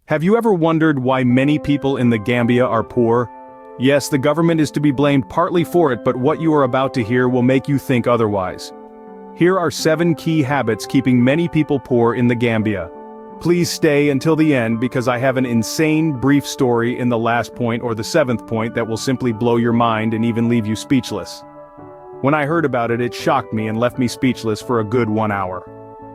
Have you ever wondered why many people in the Gambia are poor? Yes, the government is to be blamed partly for it, but what you are about to hear will make you think otherwise. Here are 7 key habits keeping many people poor in the Gambia. Please stay until the end because I have an insane brief story in the last point or the 7th point that will simply blow your mind and even leave you speechless. When I heard about it, it shocked me and left me speechless for a good 1 hour.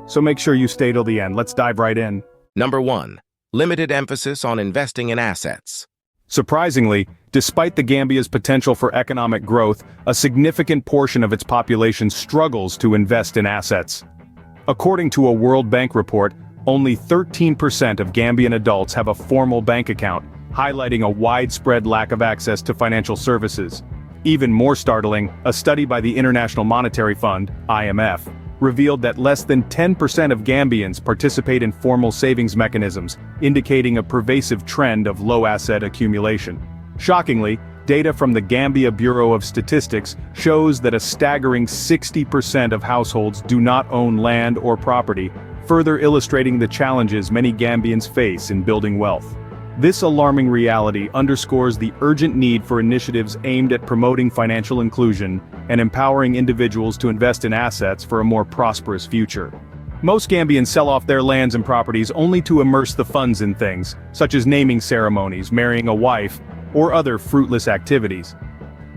So make sure you stay till the end. Let's dive right in. Number 1. Limited emphasis on investing in assets. Surprisingly, despite the Gambia's potential for economic growth, a significant portion of its population struggles to invest in assets. According to a World Bank report, only 13% of Gambian adults have a formal bank account, highlighting a widespread lack of access to financial services. Even more startling, a study by the International Monetary Fund, IMF, revealed that less than 10% of Gambians participate in formal savings mechanisms, indicating a pervasive trend of low asset accumulation. Shockingly, data from the Gambia Bureau of Statistics shows that a staggering 60% of households do not own land or property, further illustrating the challenges many Gambians face in building wealth. This alarming reality underscores the urgent need for initiatives aimed at promoting financial inclusion and empowering individuals to invest in assets for a more prosperous future. Most Gambians sell off their lands and properties only to immerse the funds in things, such as naming ceremonies, marrying a wife, or other fruitless activities.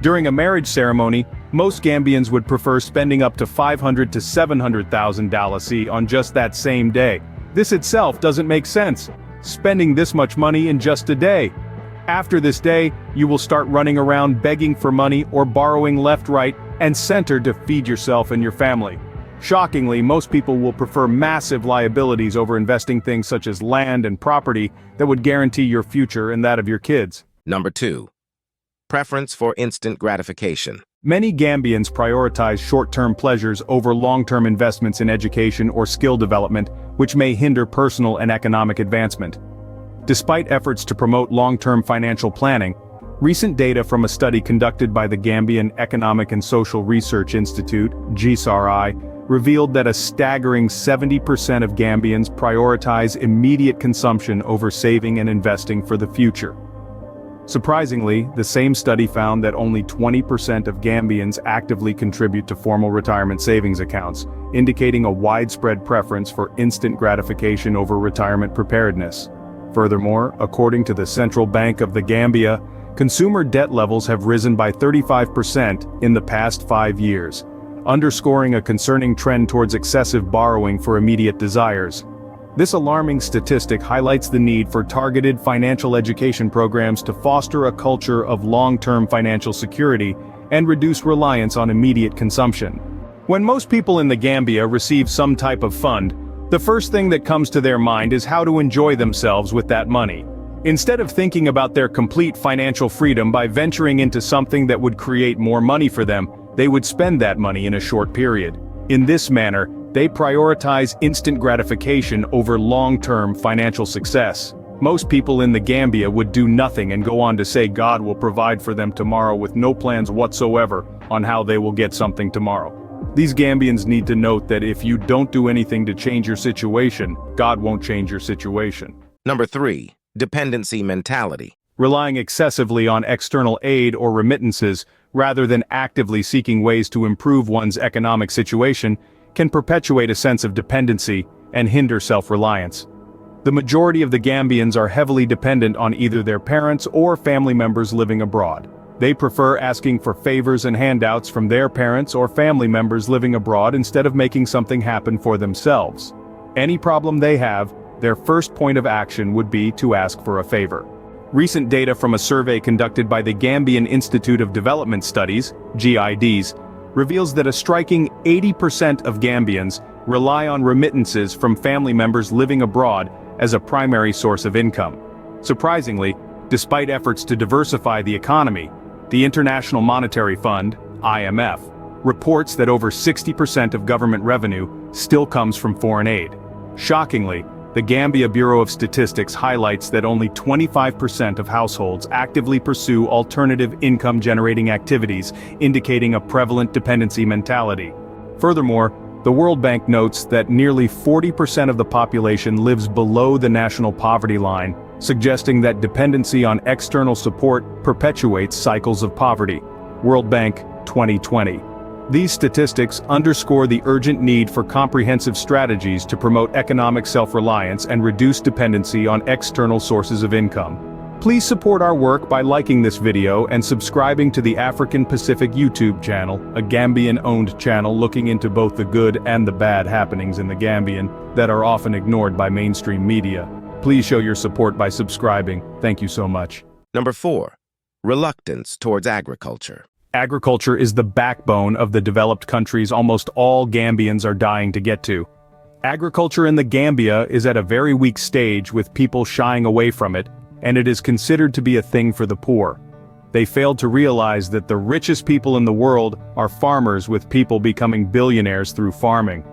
During a marriage ceremony, most Gambians would prefer spending up to $500,000 to $700,000 on just that same day. This itself doesn't make sense. Spending this much money in just a day. After this day, you will start running around begging for money or borrowing left, right, and center to feed yourself and your family. Shockingly, most people will prefer massive liabilities over investing things such as land and property that would guarantee your future and that of your kids. Number 2. Preference for instant gratification. Many Gambians prioritize short-term pleasures over long-term investments in education or skill development, which may hinder personal and economic advancement. Despite efforts to promote long-term financial planning, recent data from a study conducted by the Gambian Economic and Social Research Institute, GSRI, revealed that a staggering 70% of Gambians prioritize immediate consumption over saving and investing for the future. Surprisingly, the same study found that only 20% of Gambians actively contribute to formal retirement savings accounts, indicating a widespread preference for instant gratification over retirement preparedness. Furthermore, according to the Central Bank of the Gambia, consumer debt levels have risen by 35% in the past 5 years, underscoring a concerning trend towards excessive borrowing for immediate desires. This alarming statistic highlights the need for targeted financial education programs to foster a culture of long-term financial security and reduce reliance on immediate consumption. When most people in the Gambia receive some type of fund, the first thing that comes to their mind is how to enjoy themselves with that money. Instead of thinking about their complete financial freedom by venturing into something that would create more money for them, they would spend that money in a short period. In this manner, they prioritize instant gratification over long-term financial success. Most people in the Gambia would do nothing and go on to say God will provide for them tomorrow with no plans whatsoever on how they will get something tomorrow. These Gambians need to note that if you don't do anything to change your situation, God won't change your situation. Number 3. Dependency mentality. Relying excessively on external aid or remittances, rather than actively seeking ways to improve one's economic situation, can perpetuate a sense of dependency and hinder self-reliance. The majority of the Gambians are heavily dependent on either their parents or family members living abroad. They prefer asking for favors and handouts from their parents or family members living abroad instead of making something happen for themselves. Any problem they have, their first point of action would be to ask for a favor. Recent data from a survey conducted by the Gambian Institute of Development Studies, GIDs, reveals that a striking 80% of Gambians rely on remittances from family members living abroad as a primary source of income. Surprisingly, despite efforts to diversify the economy, the International Monetary Fund, IMF, reports that over 60% of government revenue still comes from foreign aid. Shockingly, the Gambia Bureau of Statistics highlights that only 25% of households actively pursue alternative income-generating activities, indicating a prevalent dependency mentality. Furthermore, The World Bank notes that nearly 40% of the population lives below the national poverty line, suggesting that dependency on external support perpetuates cycles of poverty. World Bank, 2020. These statistics underscore the urgent need for comprehensive strategies to promote economic self-reliance and reduce dependency on external sources of income. Please support our work by liking this video and subscribing to the African Pacific YouTube channel, a Gambian-owned channel looking into both the good and the bad happenings in the Gambian that are often ignored by mainstream media. Please show your support by subscribing. Thank you so much. Number 4. Reluctance towards agriculture. Agriculture is the backbone of the developed countries almost all Gambians are dying to get to. Agriculture in the Gambia is at a very weak stage with people shying away from it, and it is considered to be a thing for the poor. They failed to realize that the richest people in the world are farmers, with people becoming billionaires through farming.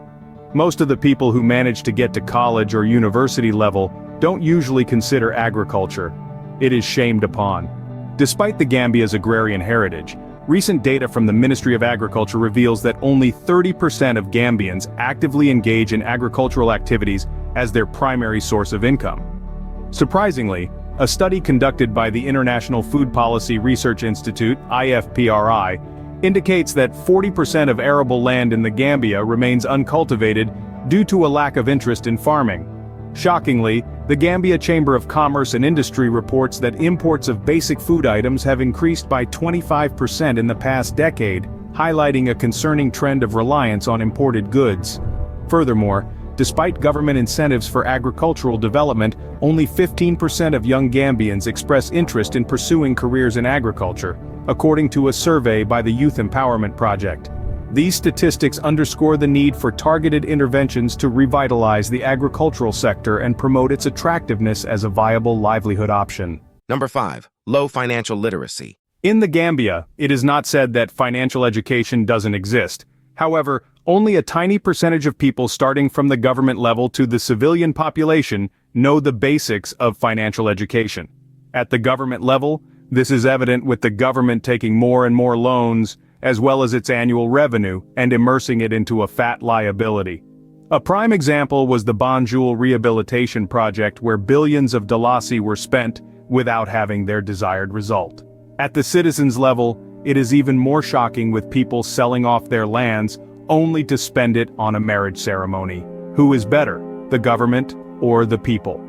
Most of the people who manage to get to college or university level don't usually consider agriculture. It is shamed upon. Despite the Gambia's agrarian heritage, recent data from the Ministry of Agriculture reveals that only 30% of Gambians actively engage in agricultural activities as their primary source of income. Surprisingly, a study conducted by the International Food Policy Research Institute, IFPRI, indicates that 40% of arable land in the Gambia remains uncultivated due to a lack of interest in farming. Shockingly, the Gambia Chamber of Commerce and Industry reports that imports of basic food items have increased by 25% in the past decade, highlighting a concerning trend of reliance on imported goods. Furthermore, despite government incentives for agricultural development, only 15% of young Gambians express interest in pursuing careers in agriculture, according to a survey by the Youth Empowerment Project. These statistics underscore the need for targeted interventions to revitalize the agricultural sector and promote its attractiveness as a viable livelihood option. Number 5. Low financial literacy. In the Gambia, it is not said that financial education doesn't exist. However, only a tiny percentage of people starting from the government level to the civilian population know the basics of financial education. At the government level, this is evident with the government taking more and more loans, as well as its annual revenue, and immersing it into a fat liability. A prime example was the Banjul Rehabilitation Project, where billions of dalasi were spent without having their desired result. At the citizens level, it is even more shocking, with people selling off their lands only to spend it on a marriage ceremony. Who is better, the government or the people?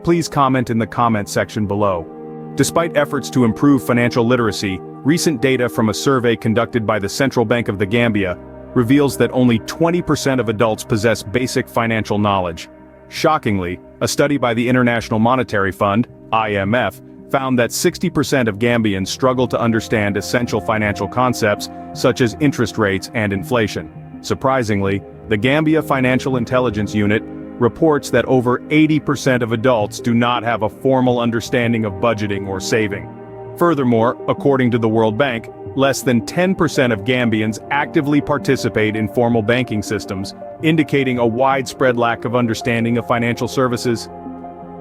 Please comment in the comment section below. Despite efforts to improve financial literacy, recent data from a survey conducted by the Central Bank of the Gambia reveals that only 20% of adults possess basic financial knowledge. Shockingly, a study by the International Monetary Fund, IMF, found that 60% of Gambians struggle to understand essential financial concepts such as interest rates and inflation. Surprisingly, the Gambia Financial Intelligence Unit reports that over 80% of adults do not have a formal understanding of budgeting or saving. Furthermore, according to the World Bank, less than 10% of Gambians actively participate in formal banking systems, indicating a widespread lack of understanding of financial services.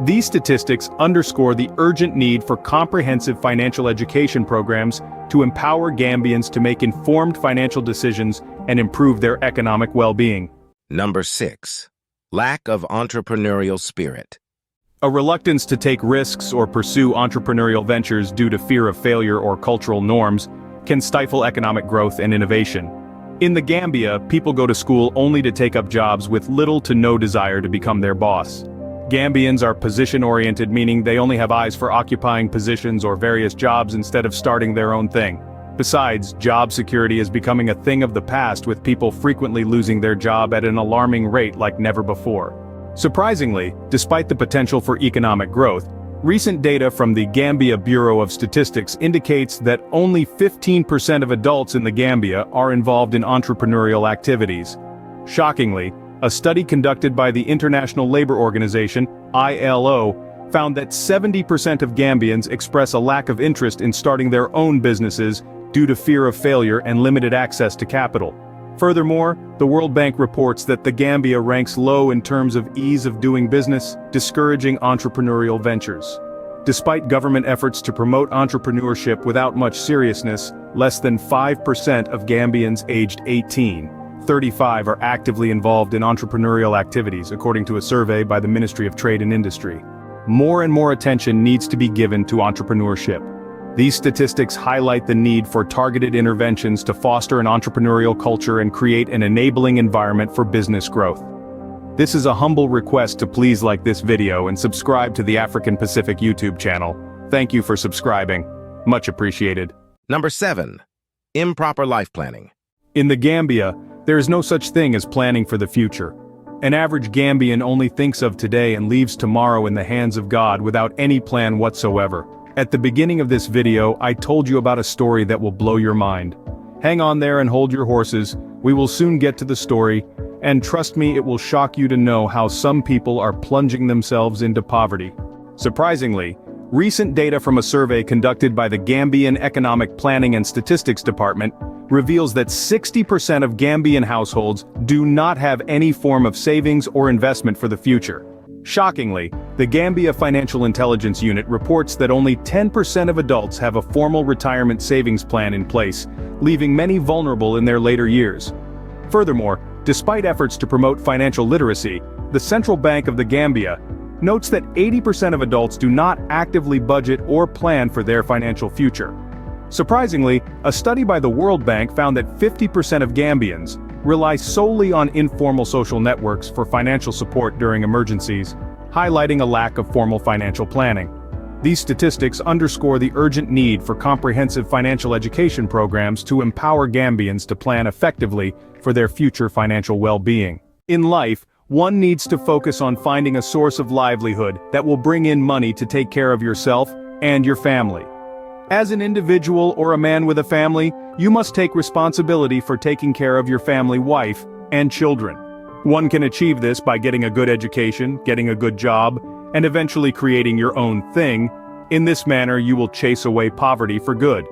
These statistics underscore the urgent need for comprehensive financial education programs to empower Gambians to make informed financial decisions and improve their economic well-being. Number 6. Lack of entrepreneurial spirit. A reluctance to take risks or pursue entrepreneurial ventures due to fear of failure or cultural norms can stifle economic growth and innovation. In the Gambia, people go to school only to take up jobs with little to no desire to become their boss. Gambians are position-oriented, meaning they only have eyes for occupying positions or various jobs instead of starting their own thing. Besides, job security is becoming a thing of the past, with people frequently losing their job at an alarming rate like never before. Surprisingly, despite the potential for economic growth, recent data from the Gambia Bureau of Statistics indicates that only 15% of adults in the Gambia are involved in entrepreneurial activities. Shockingly, a study conducted by the International Labor Organization, ILO, found that 70% of Gambians express a lack of interest in starting their own businesses due to fear of failure and limited access to capital. Furthermore, the World Bank reports that the Gambia ranks low in terms of ease of doing business, discouraging entrepreneurial ventures. Despite government efforts to promote entrepreneurship without much seriousness, less than 5% of Gambians aged 18 35 are actively involved in entrepreneurial activities, according to a survey by the Ministry of Trade and Industry. More and more attention needs to be given to entrepreneurship. These statistics highlight the need for targeted interventions to foster an entrepreneurial culture and create an enabling environment for business growth. This is a humble request to please like this video and subscribe to the African Pacific YouTube channel. Thank you for subscribing. Much appreciated. Number 7. Improper life planning. In the Gambia, there is no such thing as planning for the future. An average Gambian only thinks of today and leaves tomorrow in the hands of God without any plan whatsoever. At the beginning of this video, I told you about a story that will blow your mind. Hang on there and hold your horses, we will soon get to the story, and trust me, it will shock you to know how some people are plunging themselves into poverty. Surprisingly, recent data from a survey conducted by the Gambian Economic Planning and Statistics Department reveals that 60% of Gambian households do not have any form of savings or investment for the future. Shockingly, the Gambia Financial Intelligence Unit reports that only 10% of adults have a formal retirement savings plan in place, leaving many vulnerable in their later years. Furthermore, despite efforts to promote financial literacy, the Central Bank of the Gambia notes that 80% of adults do not actively budget or plan for their financial future. Surprisingly, a study by the World Bank found that 50% of Gambians rely solely on informal social networks for financial support during emergencies, highlighting a lack of formal financial planning. These statistics underscore the urgent need for comprehensive financial education programs to empower Gambians to plan effectively for their future financial well-being. In life, one needs to focus on finding a source of livelihood that will bring in money to take care of yourself and your family. As an individual or a man with a family, you must take responsibility for taking care of your family, wife, and children. One can achieve this by getting a good education, getting a good job, and eventually creating your own thing. In this manner, you will chase away poverty for good.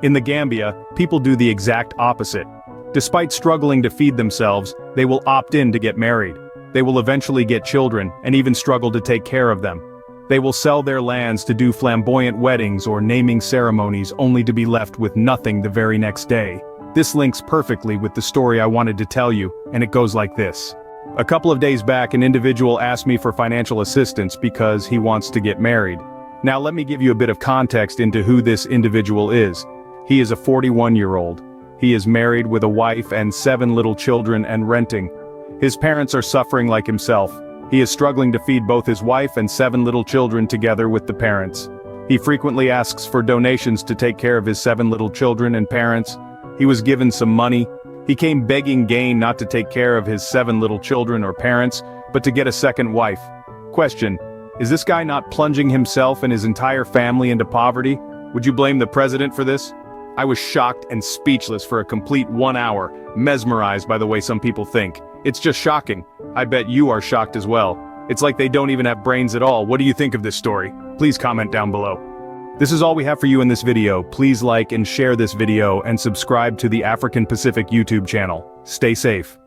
In the Gambia, people do the exact opposite. Despite struggling to feed themselves, they will opt in to get married. They will eventually get children, and even struggle to take care of them. They will sell their lands to do flamboyant weddings or naming ceremonies only to be left with nothing the very next day. This links perfectly with the story I wanted to tell you, and it goes like this. A couple of days back, an individual asked me for financial assistance because he wants to get married. Now let me give you a bit of context into who this individual is. He is a 41-year-old. He is married with a wife and 7 little children and renting. His parents are suffering like himself. He is struggling to feed both his wife and 7 little children together with the parents. He frequently asks for donations to take care of his 7 little children and parents. He was given some money. He came begging Gain not to take care of his 7 little children or parents, but to get a second wife. Question: is this guy not plunging himself and his entire family into poverty? Would you blame the president for this? I was shocked and speechless for a complete 1 hour, mesmerized by the way some people think. It's just shocking. I bet you are shocked as well. It's like they don't even have brains at all. What do you think of this story? Please comment down below. This is all we have for you in this video. Please like and share this video and subscribe to the African Pacific YouTube channel. Stay safe.